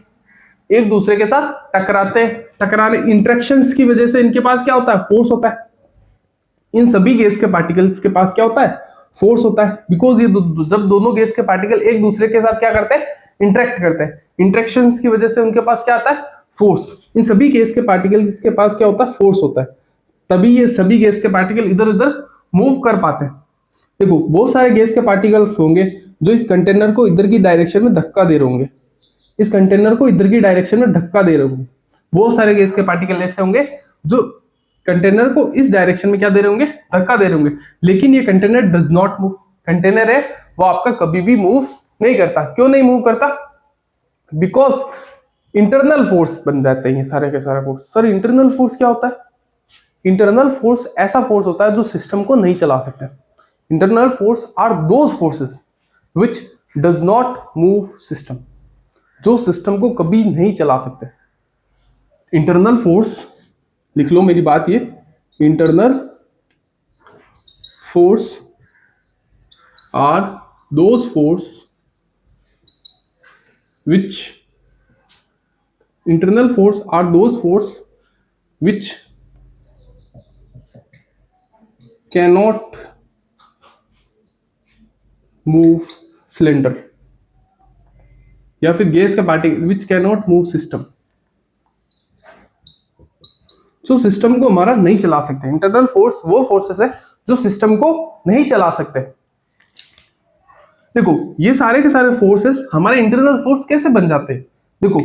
एक दूसरे के साथ टकराते हैं। टकराने इंटरेक्शंस की वजह से इनके पास क्या होता है, फोर्स होता है। इन सभी गैस के पार्टिकल्स के पास क्या होता है, फोर्स होता है। बिकॉज ये जब दोनों गैस के पार्टिकल एक दूसरे के साथ क्या करते हैं, इंटरेक्ट करते हैं, इंटरेक्शंस की वजह से उनके पास क्या आता है, फोर्स। इन सभी गैस के पार्टिकल्स के पास क्या होता है, फोर्स होता है, तभी ये सभी गैस के पार्टिकल इधर उधर मूव कर पाते हैं। देखो बहुत सारे गैस के पार्टिकल्स होंगे जो इस कंटेनर को इधर की डायरेक्शन में धक्का दे रहे होंगे, इस कंटेनर को इधर की डायरेक्शन में धक्का दे रहे होंगे। बहुत सारे गैस के पार्टिकल ऐसे होंगे जो कंटेनर को इस डायरेक्शन में क्या दे रहे होंगे, धक्का दे रहे होंगे, लेकिन ये container does not move. Container है वो आपका कभी भी मूव नहीं करता। क्यों नहीं मूव करता, बिकॉज इंटरनल फोर्स बन जाते हैं ये सारे के सारे फोर्स। सर इंटरनल फोर्स क्या होता है, इंटरनल फोर्स ऐसा फोर्स होता है जो सिस्टम को नहीं चला सकते। Internal force are those forces which does not move system, जो सिस्टम को कभी नहीं चला सकते। इंटरनल फोर्स लिख लो मेरी बात ये, internal force are those force which, internal force are those force which cannot move cylinder, या फिर गैस का particle which cannot move system, जो सिस्टम को हमारा नहीं चला सकते। इंटरनल फोर्स वो फोर्सेस है जो सिस्टम को नहीं चला सकते। देखो ये सारे के सारे फोर्सेस हमारे इंटरनल फोर्स कैसे बन जाते हैं। देखो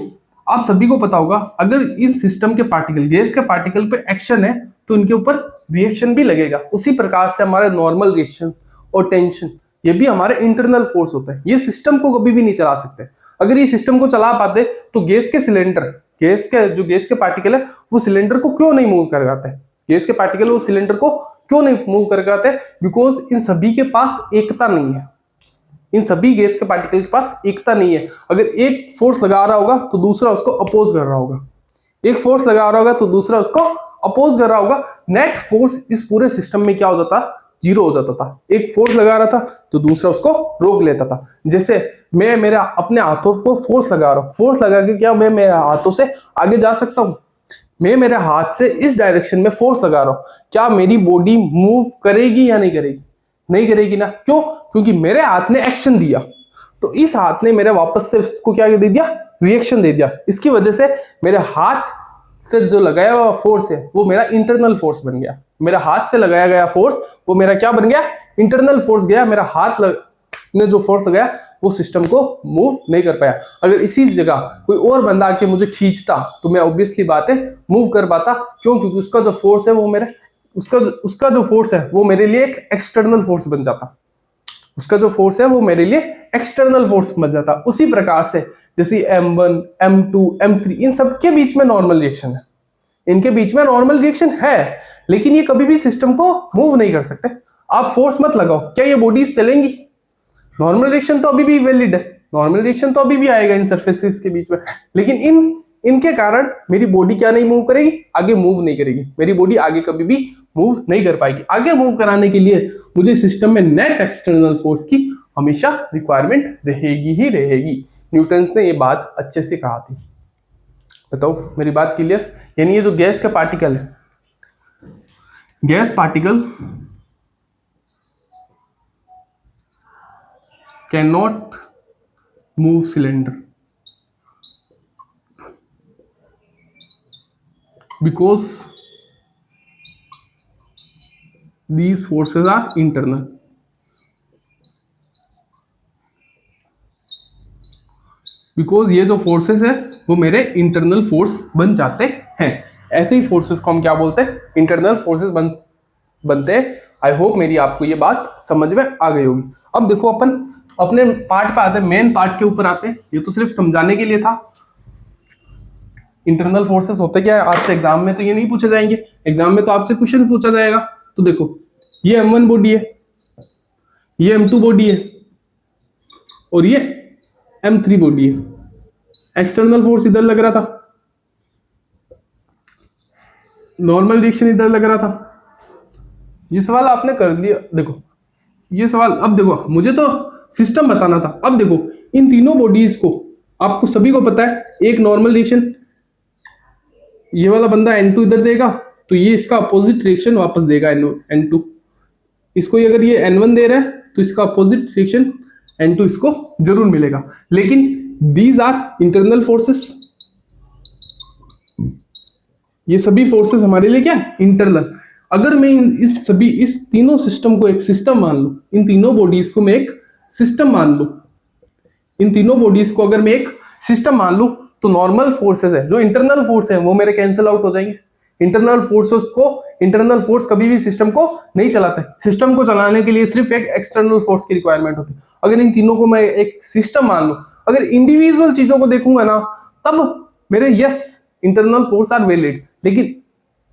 आप सभी को पता होगा अगर इन सिस्टम के पार्टिकल, गैस के पार्टिकल पे एक्शन है तो इनके ऊपर रिएक्शन भी लगेगा। उसी प्रकार से हमारे नॉर्मल रिएक्शन और टेंशन ये भी हमारे इंटरनल फोर्स होते हैं। ये सिस्टम को कभी भी नहीं चला सकते। अगर ये सिस्टम को चला पाते तो गैस के सिलेंडर, गैस के पार्टिकल है वो सिलेंडर को क्यों नहीं मूव कर पाते, गैस के पार्टिकल वो सिलेंडर को क्यों नहीं मूव कर पाते? बिकॉज इन सभी के पास एकता नहीं है। इन सभी गैस के पार्टिकल के पास एकता नहीं है। अगर एक फोर्स लगा रहा होगा तो दूसरा उसको अपोज कर रहा होगा, एक फोर्स लगा रहा होगा तो दूसरा उसको अपोज कर रहा होगा। नेट फोर्स इस पूरे सिस्टम में क्या हो जाता? जीरो हो जाता था। एक फोर्स लगा रहा था तो दूसरा उसको रोक लेता था। जैसे मैं मेरे अपने हाथों को फोर्स लगा रहा हूं, फोर्स लगा के क्या मैं मेरे हाथों से आगे जा सकता हूं? मैं मेरे हाथ से इस डायरेक्शन में फोर्स लगा रहा हूं, क्या मेरी बॉडी मूव करेगी या नहीं करेगी? नहीं करेगी ना। क्यों? क्योंकि मेरे हाथ ने एक्शन दिया तो इस हाथ ने मेरे वापस से उसको क्या दे दिया? रिएक्शन दे दिया। इसकी वजह से मेरे हाथ से जो लगाया हुआ फोर्स है वो मेरा इंटरनल फोर्स बन गया। मेरा हाथ से लगाया गया फोर्स वो मेरा क्या बन गया? इंटरनल फोर्स गया। मेरा हाथ ने जो फोर्स लगाया वो सिस्टम को मूव नहीं कर पाया। अगर इसी जगह कोई और बंदा आके मुझे खींचता तो मैं ऑब्वियसली बात है मूव कर पाता। क्यों? क्योंकि उसका जो फोर्स है वो मेरे उसका जो फोर्स है वो मेरे लिए एक एक्सटर्नल फोर्स बन जाता। उसका जो फोर्स है वो मेरे लिए एक्सटर्नल फोर्स बन जाता। उसी प्रकार से जैसे M1, M2, M3 इन सबके बीच में नॉर्मल रिएक्शन है, इनके बीच में नॉर्मल रिएक्शन है, लेकिन ये कभी भी सिस्टम को मूव नहीं कर सकते। आप फोर्स मत लगाओ, क्या ये बॉडीज चलेंगी? नॉर्मल रिएक्शन तो अभी भी वैलिड है, नॉर्मल रिएक्शन तो अभी भी आएगा इन सरफेसेस के बीच में, लेकिन इनके कारण मेरी बॉडी क्या नहीं मूव करेगी? आगे मूव नहीं करेगी। मेरी बॉडी आगे कभी भी मूव नहीं कर पाएगी। आगे मूव कराने के लिए मुझे सिस्टम में नेट एक्सटर्नल फोर्स की हमेशा रिक्वायरमेंट रहेगी ही रहेगी। न्यूटन्स ने ये बात अच्छे से कहा थी। बताओ मेरी बात क्लियर? यानी ये जो गैस का पार्टिकल है, gas particle can not move cylinder because these forces are internal. Because ये जो फोर्सेस है वो मेरे इंटरनल फोर्स बन जाते हैं। ऐसे ही फोर्सेस को हम क्या बोलते हैं? इंटरनल फोर्सेस बनते हैं। आई होप मेरी आपको ये बात समझ में आ गई होगी। अब देखो अपन अपने पार्ट पे आते हैं, मेन पार्ट के ऊपर आते हैं। ये तो सिर्फ समझाने के लिए था। इंटरनल फोर्सेस होते क्या है आपसे एग्जाम में तो ये नहीं पूछे जाएंगे। एग्जाम में तो आपसे क्वेश्चन पूछा जाएगा। तो देखो ये M1 बॉडी है, ये M2 बॉडी है और ये M3 बॉडी है। एक्सटर्नल फोर्स इधर लग रहा था, नॉर्मल रिएक्शन इधर लग रहा था। ये सवाल आपने कर दिया। देखो ये सवाल, अब देखो मुझे तो सिस्टम बताना था। अब देखो इन तीनों बॉडीज को आपको सभी को पता है, एक नॉर्मल रिएक्शन ये वाला बंदा N2 इधर देगा तो ये इसका अपोजिट रिएक्शन वापस देगा N2। इसको अगर ये N1 दे रहा है तो इसका अपोजिट रिएक्शन N2 इसको जरूर मिलेगा। लेकिन दीज आर इंटरनल फोर्सेस, ये सभी फोर्सेस हमारे लिए क्या है? इंटरनल। अगर मैं इस तीनों सिस्टम को एक सिस्टम मान लूं, इन तीनों बॉडीज को मैं एक सिस्टम मान लूं, इन तीनों बॉडीज को अगर मैं एक सिस्टम मान लूं तो नॉर्मल फोर्सेस है, जो इंटरनल फोर्स है वो मेरे कैंसिल आउट हो जाएंगे। इंटरनल फोर्स कभी भी सिस्टम को नहीं चलाते। सिस्टम को चलाने के लिए सिर्फ एक एक्सटर्नल फोर्स की रिक्वायरमेंट होती है। अगर इन तीनों को मैं एक सिस्टम मान लूं, अगर इंडिविजुअल चीजों को देखूंगा ना तब मेरे इंटरनल फोर्स आर वैलिड, लेकिन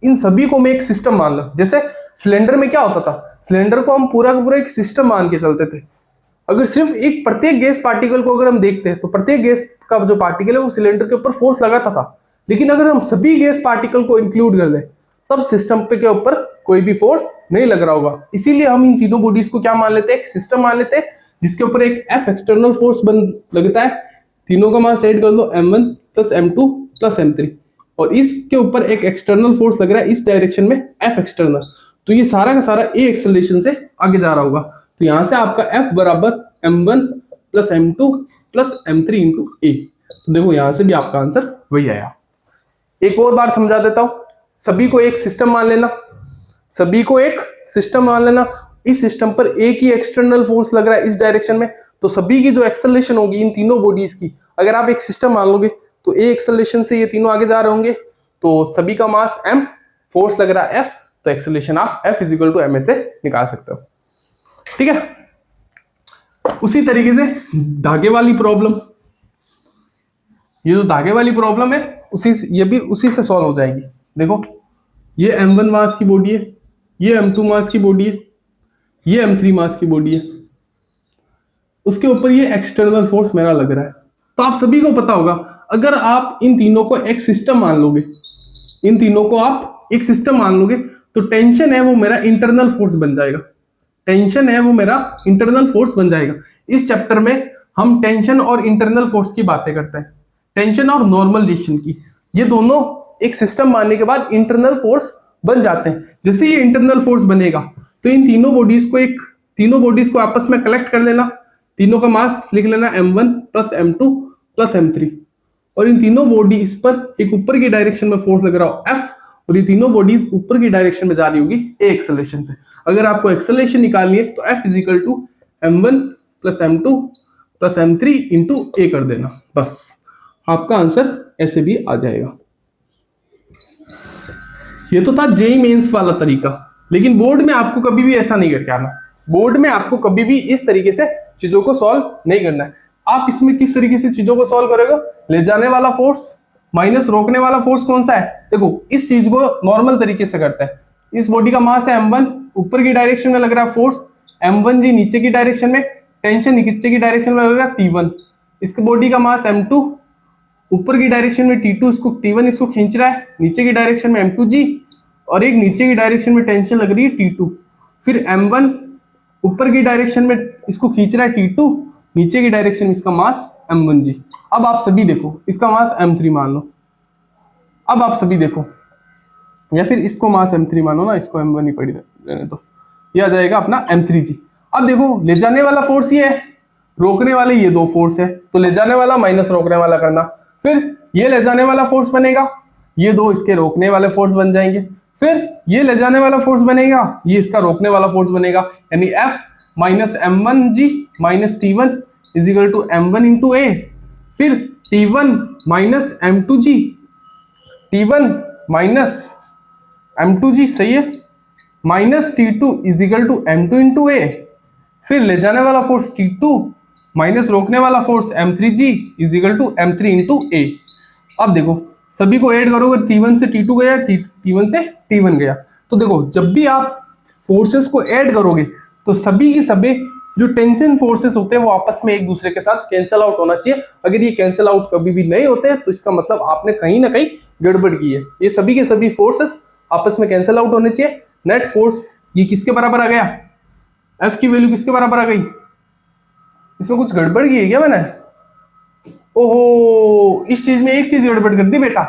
इन सभी को मैं एक सिस्टम मान लूं। जैसे सिलेंडर में क्या होता था? सिलेंडर को हम पूरा का पूरा एक सिस्टम मान के चलते थे। अगर सिर्फ एक प्रत्येक गैस पार्टिकल को अगर हम देखते हैं तो प्रत्येक गैस का जो पार्टिकल है वो सिलेंडर के ऊपर फोर्स लगाता था। लेकिन अगर हम सभी गैस पार्टिकल को इंक्लूड कर लें तब सिस्टम पे के ऊपर कोई भी फोर्स नहीं लग रहा होगा। इसीलिए हम इन तीनों बॉडीज को क्या मान लेते हैं? एक सिस्टम मान लेते हैं, जिसके ऊपर एक F एक्सटर्नल फोर्स लगता है। तीनों का मान सेट कर दो, M1 plus M2 plus M3, और इसके ऊपर एक एक्सटर्नल फोर्स लग रहा है इस डायरेक्शन में F एक्सटर्नल। तो ये सारा का सारा A एक्सेलरेशन से आगे जा रहा होगा। तो यहां से आपका F बराबर M1 plus M2 plus M3 into A। तो देखो यहां से भी आपका आंसर वही आया। एक और बार समझा देता हूं, सभी को एक सिस्टम मान लेना, सभी को एक सिस्टम मान लेना। इस सिस्टम पर एक ही एक्सटर्नल फोर्स लग रहा है इस डायरेक्शन में, तो सभी की जो एक्सेलरेशन होगी इन तीनों बॉडीज की, अगर आप एक सिस्टम मान लोगे तो ए एक्सेलरेशन से ये तीनों आगे जा रहे होंगे, तो सभी का मास m, फोर्स लग रहा है F, तो एक्सेलरेशन आप F इक्वल टू ma से निकाल सकते हो। ठीक है। उसी तरीके से धागे वाली प्रॉब्लम, ये जो धागे वाली प्रॉब्लम है ये भी उसी से सॉल्व हो जाएगी। देखो ये m1 मास की बॉडी है, ये m2 मास की बॉडी है, ये m3 मास की बॉडी है, उसके ऊपर ये एक्सटर्नल फोर्स मेरा लग रहा है। तो आप सभी को पता होगा, अगर आप इन तीनों को एक सिस्टम मान लोगे, इन तीनों को आप एक सिस्टम मान लोगे, तो टेंशन है वो मेरा इंटरनल फोर्स बन जाएगा। टेंशन है वो मेरा इंटरनल फोर्स बन जाएगा। इस चैप्टर में हम टेंशन और इंटरनल फोर्स की बातें करते हैं, टेंशन और नॉर्मल रिएक्शन की। ये दोनों एक सिस्टम मानने के बाद इंटरनल फोर्स बन जाते हैं। जैसे ये इंटरनल फोर्स बनेगा तो इन तीनों बॉडीज को आपस में कलेक्ट कर लेना, तीनों का मास लिख लेना m1 plus m2 plus m3, और इन तीनों बॉडीज पर एक ऊपर की डायरेक्शन में फोर्स लग रहा हो F, और ये तीनों बॉडीज ऊपर की डायरेक्शन में जा रही होगी a एक्सेलरेशन से। अगर आपको एक्सेलरेशन निकालनी है तो F is equal to m1 plus m2 plus m3 into a कर देना, बस आपका आंसर ऐसे भी आ जाएगा। ये तो था जेईई मेंस वाला तरीका, लेकिन बोर्ड में आपको कभी भी ऐसा नहीं करके आना। बोर्ड में आपको कभी भी इस तरीके से चीजों को सॉल्व नहीं करना है। आप इसमें किस तरीके से चीजों को सॉल्व करोगे, ले जाने वाला फोर्स माइनस रोकने वाला फोर्स कौन सा है। देखो इस चीज को नॉर्मल तरीके से करते हैं। इस बॉडी का मास है m1, ऊपर की डायरेक्शन में लग रहा है फोर्स m1 जी, नीचे की डायरेक्शन में टेंशन नीचे की डायरेक्शन में लग रहा है T1। इसके बॉडी का मास m2, ऊपर की डायरेक्शन में T2, इसको T1 इसको खींच रहा है, नीचे की डायरेक्शन में m2g, और एक नीचे की डायरेक्शन में टेंशन लग रही है T2। फिर m1 ऊपर की डायरेक्शन में इसको खींच रहा है T2, नीचे की डायरेक्शन में इसका मास m1g। अब आप सभी देखो, इसका मास m3 मान लो। अब आप सभी देखो, या फिर इसको मास m3 मानो ना, इसको m1 ही पड़ी रहने दो, ये आ जाएगा अपना m3g। अब देखो ले जाने वाला फोर्स ये है, रोकने वाले ये दो फोर्स है, तो ले जाने वाला माइनस रोकने वाला करना। फिर ये ले जाने वाला फोर्स बनेगा, ये दो इसके रोकने वाले फोर्स बन जाएंगे। फिर ये ले जाने वाला फोर्स बनेगा, ये इसका रोकने वाला फोर्स बनेगा, यानी F minus m1g minus T1 is equal to m1 into a। फिर T1 minus m2g, T1 minus m2g, सही है, minus T2 is equal to m2 into a। फिर ले जाने वाला फोर्स T2 माइनस रोकने वाला force m3g is equal to m3 into a। अब देखो सभी को ऐड करोगे, T1 से T2 गया, T1 से T1 गया, तो देखो जब भी आप फोर्सेस को ऐड करोगे तो सभी की सभी जो टेंशन फोर्सेस होते हैं वो आपस में एक दूसरे के साथ कैंसिल आउट होना चाहिए। अगर ये कैंसिल आउट कभी भी नहीं होते तो इसका मतलब आपने कहीं ना कहीं गड़बड़ की है। ये सभी के सभी फोर्सेस आपस में कैंसिल आउट होने चाहिए। नेट फोर्स ये किसके बराबर आ गया, F की वैल्यू किसके बराबर आ गई। इसमें कुछ गड़बड़ की है क्या मैंने, ओहो इस चीज में एक चीज गड़बड़ कर दी बेटा।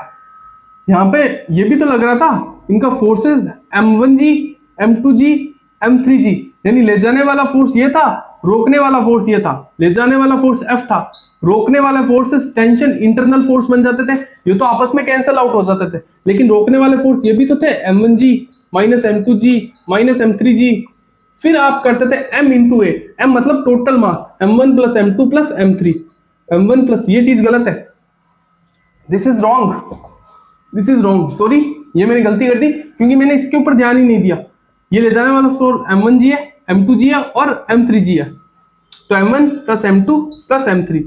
यहाँ पे ये भी तो लग रहा था इनका फोर्सेस m1g m2g m3g, यानी ले जाने वाला फोर्स ये था, रोकने वाला फोर्स ये था। ले जाने वाला फोर्स F था, रोकने वाले फोर्सेस टेंशन इंटरनल फोर्स बन जाते थे, ये तो आपस में कैंसिल आउट हो जाते थे। लेकिन रोकने वाले फोर्स ये भी तो थे, m1g minus m2g minus m3g। फिर आप करते थे m इंटू a, m मतलब total mass, m1 plus m2 plus m3, m1 plus, ये चीज गलत है, दिस इज रॉन्ग, सॉरी ये मैंने गलती कर दी क्योंकि मैंने इसके ऊपर ध्यान ही नहीं दिया। ये ले जाने वाला फोर्स m1g है, m2g है और m3g है, तो m1 plus m2 plus m3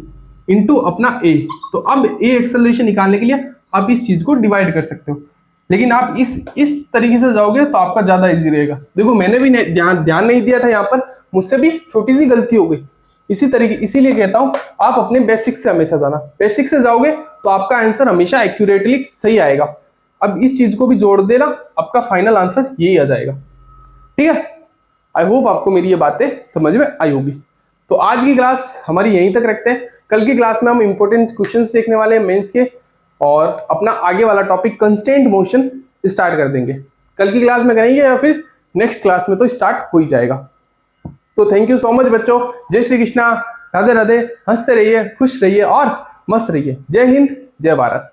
into अपना a। तो अब a एक्सेलरेशन निकालने के लिए आप इस चीज को डिवाइड कर सकते हो, लेकिन आप इस तरीके से जाओगे तो आपका ज्यादा इजी रहेगा। देखो मैंने भी ध्यान नहीं दिया था, यहाँ पर मुझसे भी छोटी सी गलती हो गई। इसीलिए कहता हूं आप अपने बेसिक्स से हमेशा जाना, बेसिक से जाओगे तो आपका आंसर हमेशा एक्यूरेटली सही आएगा। अब इस चीज को भी जोड़ देना, आपका फाइनल आंसर यही आ जाएगा। ठीक है, आई होप आपको मेरी ये बातें समझ में आई होगी। तो आज की क्लास हमारी यहीं तक रखते हैं। कल की क्लास में हम इंपॉर्टेंट क्वेश्चंस देखने वाले हैं मेंस के, और अपना आगे वाला टॉपिक कंस्टेंट मोशन स्टार्ट कर देंगे। कल की क्लास में करेंगे या फिर नेक्स्ट क्लास में तो स्टार्ट हो ही जाएगा। तो थैंक यू सो मच बच्चों, जय श्री कृष्णा, राधे राधे, हंसते रहिए, खुश रहिए और मस्त रहिए। जय हिंद, जय भारत।